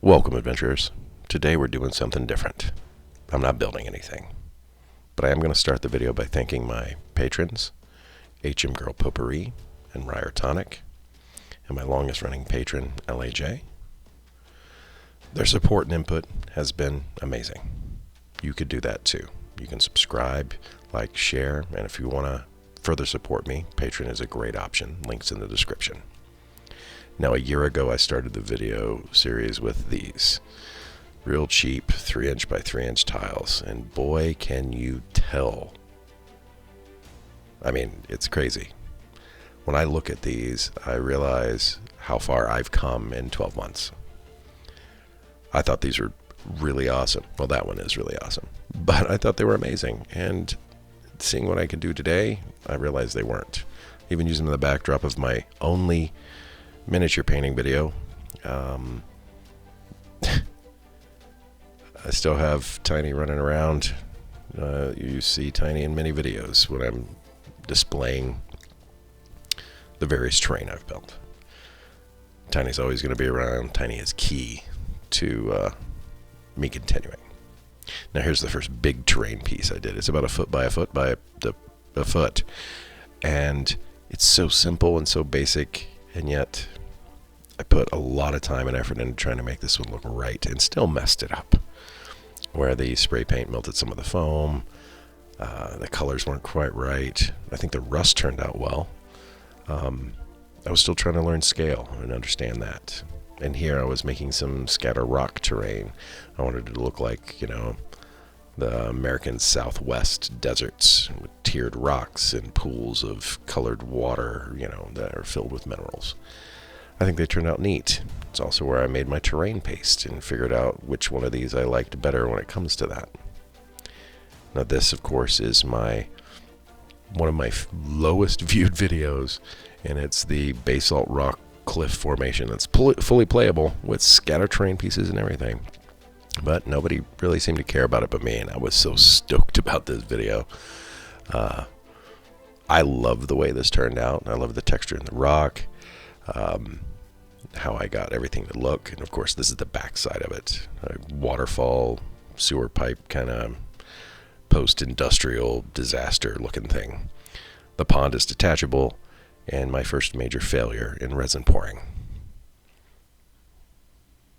Welcome, adventurers. Today we're doing something different. I'm not building anything, but I am going to start the video by thanking my patrons, HM Girl Potpourri and Ryer Tonic, and my longest running patron, LAJ. Their support and input has been amazing. You could do that too. You can subscribe, like, share, and if you want to further support me, Patreon is a great option. Links in the description. Now, a year ago, I started the video series with these real cheap 3" by 3" tiles, and boy, can you tell. I mean, it's crazy. When I look at these, I realize how far I've come in 12 months. I thought these were really awesome. Well, that one is really awesome. But I thought they were amazing, and seeing what I could do today, I realized they weren't. Even using the backdrop of my only miniature painting video. I still have Tiny running around. You see Tiny in many videos when I'm displaying the various terrain I've built. Tiny's always going to be around. Tiny is key to me continuing. Now here's the first big terrain piece I did. It's about 1 foot by 1 foot by a foot. And it's so simple and so basic, and yet I put a lot of time and effort into trying to make this one look right, and still messed it up. Where the spray paint melted some of the foam, the colors weren't quite right. I think the rust turned out well. I was still trying to learn scale and understand that. And here I was making some scatter rock terrain. I wanted it to look like, the American Southwest deserts with tiered rocks and pools of colored water, that are filled with minerals. I think they turned out neat. It's also where I made my terrain paste and figured out which one of these I liked better when it comes to that. Now this, of course, is one of my lowest viewed videos, and it's the basalt rock cliff formation that's fully playable with scatter terrain pieces and everything. But nobody really seemed to care about it but me, and I was so stoked about this video. I love the way this turned out. I love the texture in the rock. How I got everything to look, and of course this is the back side of it. A waterfall, sewer pipe kind of post-industrial disaster looking thing. The pond is detachable, and my first major failure in resin pouring.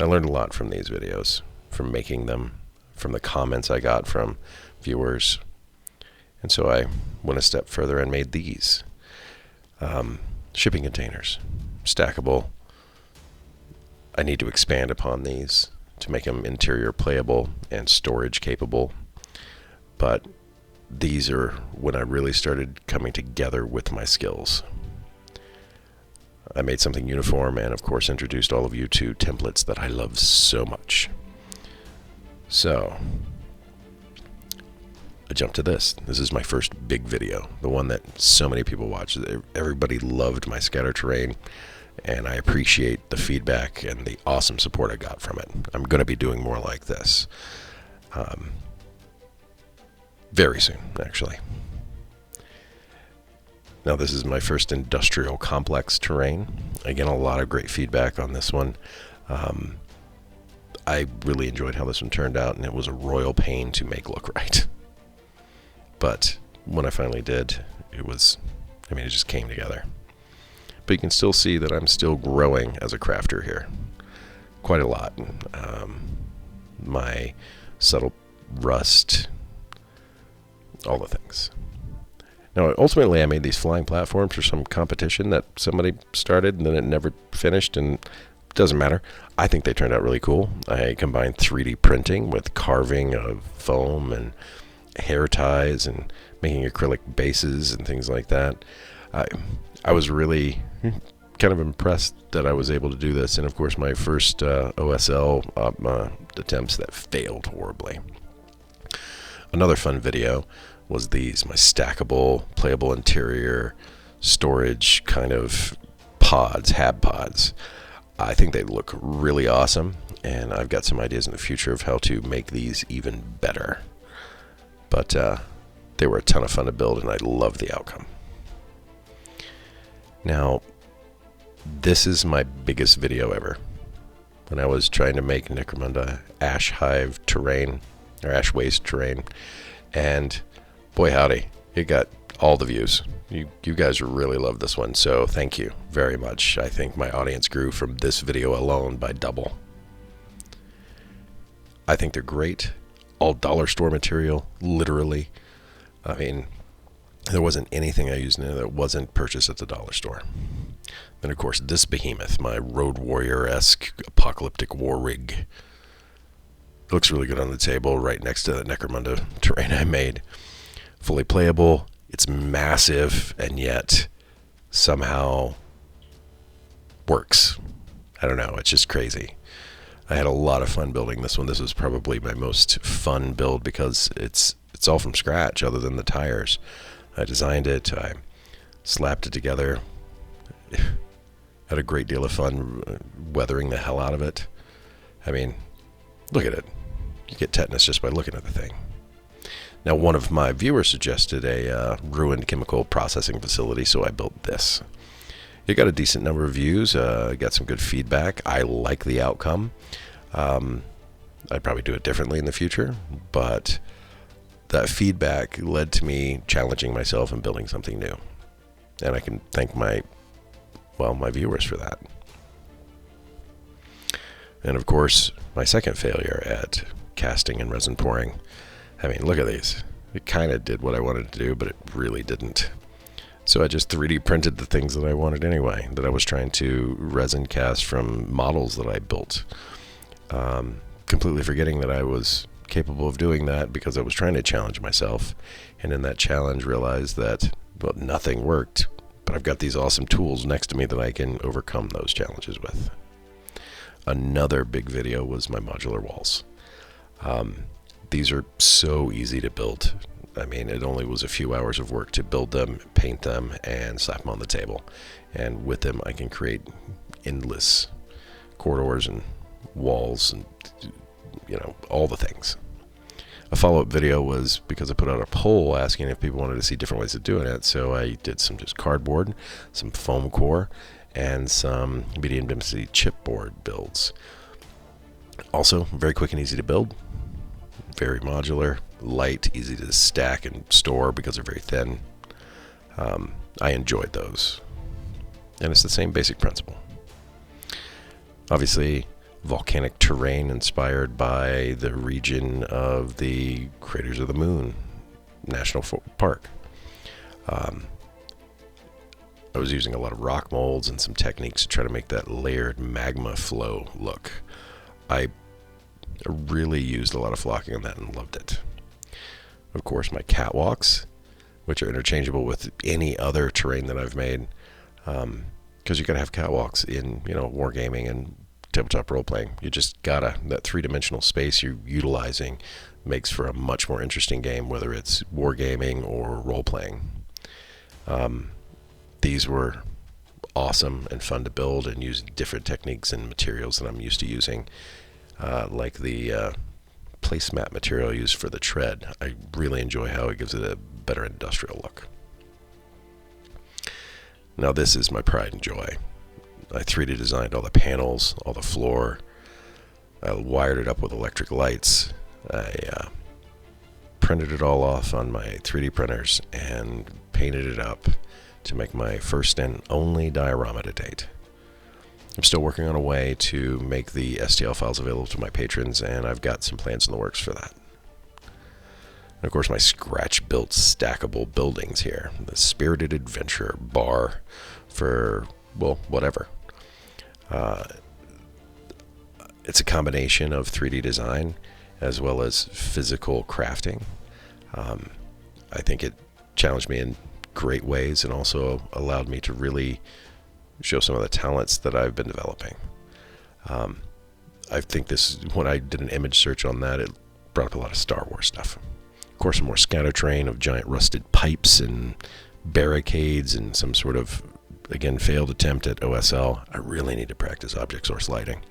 I learned a lot from these videos, from making them, from the comments I got from viewers, and so I went a step further and made these. Shipping containers, stackable. I need to expand upon these to make them interior playable and storage capable, but these are when I really started coming together with my skills. I made something uniform and of course introduced all of you to templates that I love so much. So I jumped to this. This is my first big video, the one that so many people watched. Everybody loved my scatter terrain, and I appreciate the feedback and the awesome support I got from it. I'm going to be doing more like this very soon, actually. Now this is my first industrial complex terrain. Again, a lot of great feedback on this one. I really enjoyed how this one turned out, and it was a royal pain to make look right. But when I finally did, it just came together. But you can still see that I'm still growing as a crafter here. Quite a lot. My subtle rust, all the things. Now, ultimately, I made these flying platforms for some competition that somebody started, and then it never finished, and it doesn't matter. I think they turned out really cool. I combined 3D printing with carving of foam and hair ties and making acrylic bases and things like that. I was really kind of impressed that I was able to do this, and of course my first OSL attempts that failed horribly. Another fun video was these, my stackable, playable interior storage kind of pods, hab pods. I think they look really awesome, and I've got some ideas in the future of how to make these even better. But they were a ton of fun to build, and I love the outcome. Now, this is my biggest video ever. when I was trying to make Necromunda Ash Hive terrain, or Ash Waste terrain, and boy howdy, it got all the views. You guys really love this one, so thank you very much. I think my audience grew from this video alone by double. I think they're great. All dollar store material, literally. I mean, there wasn't anything I used in there that wasn't purchased at the dollar store. Then, of course, this behemoth, my Road Warrior-esque apocalyptic war rig. It looks really good on the table right next to the Necromunda terrain I made. Fully playable. It's massive, and yet somehow works. I don't know. It's just crazy. I had a lot of fun building this one. This was probably my most fun build because it's all from scratch other than the tires. I designed it. I slapped it together. Had a great deal of fun weathering the hell out of it. I mean, look at it. You get tetanus just by looking at the thing. Now, one of my viewers suggested a ruined chemical processing facility, so I built this. It got a decent number of views. Got some good feedback. I like the outcome. I'd probably do it differently in the future, but that feedback led to me challenging myself and building something new. And I can thank my viewers for that. And of course, my second failure at casting and resin pouring. I mean, look at these. It kind of did what I wanted to do, but it really didn't. So I just 3D printed the things that I wanted anyway, that I was trying to resin cast from models that I built. Completely forgetting that I was capable of doing that because I was trying to challenge myself. And in that challenge realized that, well, nothing worked, but I've got these awesome tools next to me that I can overcome those challenges with. Another big video was my modular walls. These are so easy to build. I mean, it only was a few hours of work to build them, paint them, and slap them on the table. And with them, I can create endless corridors and walls and, you know, all the things. A follow-up video was because I put out a poll asking if people wanted to see different ways of doing it. So I did some just cardboard, some foam core, and some medium density chipboard builds. Also, very quick and easy to build. Very modular, light, easy to stack and store because they're very thin. I enjoyed those. And it's the same basic principle. Obviously, volcanic terrain inspired by the region of the Craters of the Moon National Park. I was using a lot of rock molds and some techniques to try to make that layered magma flow look. I really used a lot of flocking on that and loved it. Of course, my catwalks, which are interchangeable with any other terrain that I've made, because you gotta have catwalks in, you know, wargaming and tabletop role-playing. You just gotta. That three-dimensional space you're utilizing makes for a much more interesting game, whether it's wargaming or role-playing. These were awesome and fun to build and use different techniques and materials that I'm used to using. Like the placemat material used for the tread. I really enjoy how it gives it a better industrial look. Now this is my pride and joy. I 3D designed all the panels, all the floor. I wired it up with electric lights. I printed it all off on my 3D printers and painted it up to make my first and only diorama to date. I'm still working on a way to make the STL files available to my patrons, and I've got some plans in the works for that. And of course, my scratch-built stackable buildings here. The Spirited Adventure bar for, well, whatever. It's a combination of 3D design as well as physical crafting. I think it challenged me in great ways and also allowed me to really show some of the talents that I've been developing. I think this, when I did an image search on that, it brought up a lot of Star Wars stuff. Of course, a more scatter train of giant rusted pipes and barricades and some sort of, again, failed attempt at OSL. I really need to practice object source lighting.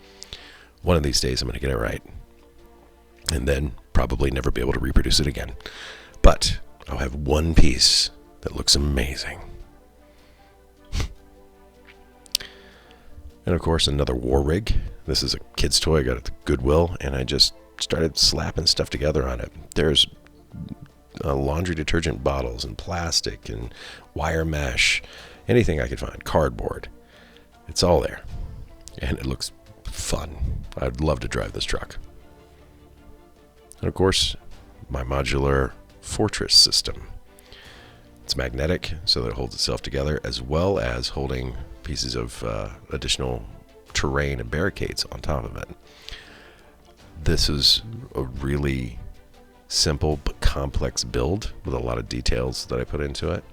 One of these days I'm going to get it right. And then probably never be able to reproduce it again. But I'll have one piece that looks amazing. And of course, another war rig. This is a kid's toy I got at the Goodwill, and I just started slapping stuff together on it. There's laundry detergent bottles and plastic and wire mesh, anything I could find, cardboard. It's all there, and it looks fun. I'd love to drive this truck. And of course, my modular fortress system. It's magnetic, so that it holds itself together, as well as holding pieces of additional terrain and barricades on top of it. This is a really simple but complex build with a lot of details that I put into it,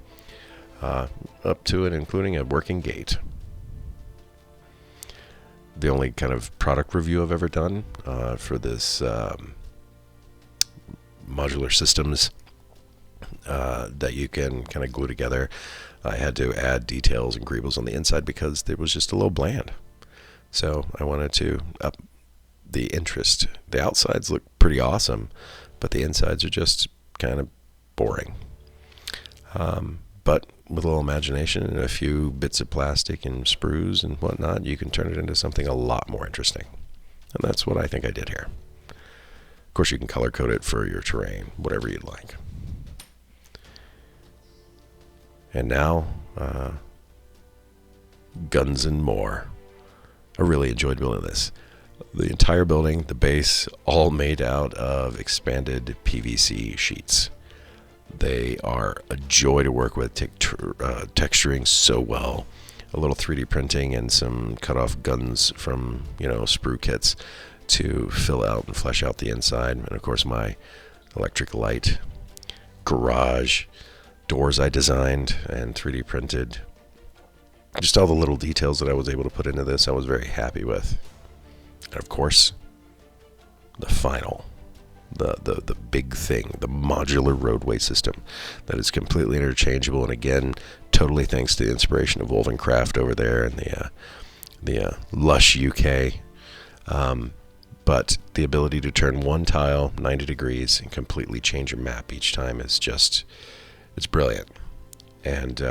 up to and including a working gate. The only kind of product review I've ever done for this modular systems that you can kind of glue together. I had to add details and greebles on the inside because it was just a little bland. So I wanted to up the interest. The outsides look pretty awesome, but the insides are just kind of boring. But with a little imagination and a few bits of plastic and sprues and whatnot, you can turn it into something a lot more interesting. And that's what I think I did here. Of course, you can color code it for your terrain, whatever you'd like. And now, guns and more. I really enjoyed building this. The entire building, the base, all made out of expanded PVC sheets. They are a joy to work with, texturing so well. A little 3D printing and some cut-off guns from, sprue kits to fill out and flesh out the inside. And of course, my electric light, garage, doors I designed and 3D printed. Just all the little details that I was able to put into this, I was very happy with. And of course, the final, the big thing, the modular roadway system that is completely interchangeable, and again, totally thanks to the inspiration of Wovencraft over there and the Lush UK. But the ability to turn one tile 90 degrees and completely change your map each time is just, it's brilliant. And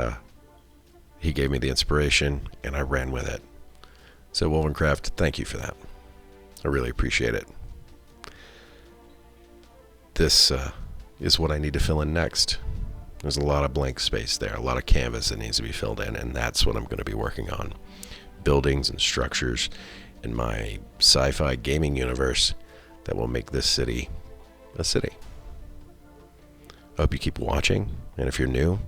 he gave me the inspiration, and I ran with it. So Wovencraft, thank you for that. I really appreciate it. This is what I need to fill in next. There's a lot of blank space there, a lot of canvas that needs to be filled in, and that's what I'm going to be working on. Buildings and structures in my sci-fi gaming universe that will make this city a city. I hope you keep watching, and if you're new,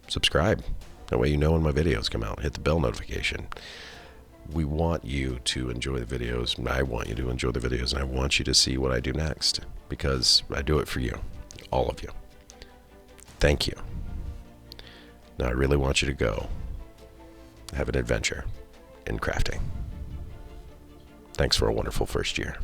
subscribe. That way you know when my videos come out. Hit the bell notification. We want you to enjoy the videos. I want you to enjoy the videos, and I want you to see what I do next, because I do it for you, all of you. Thank you. Now I really want you to go have an adventure in crafting. Thanks for a wonderful first year.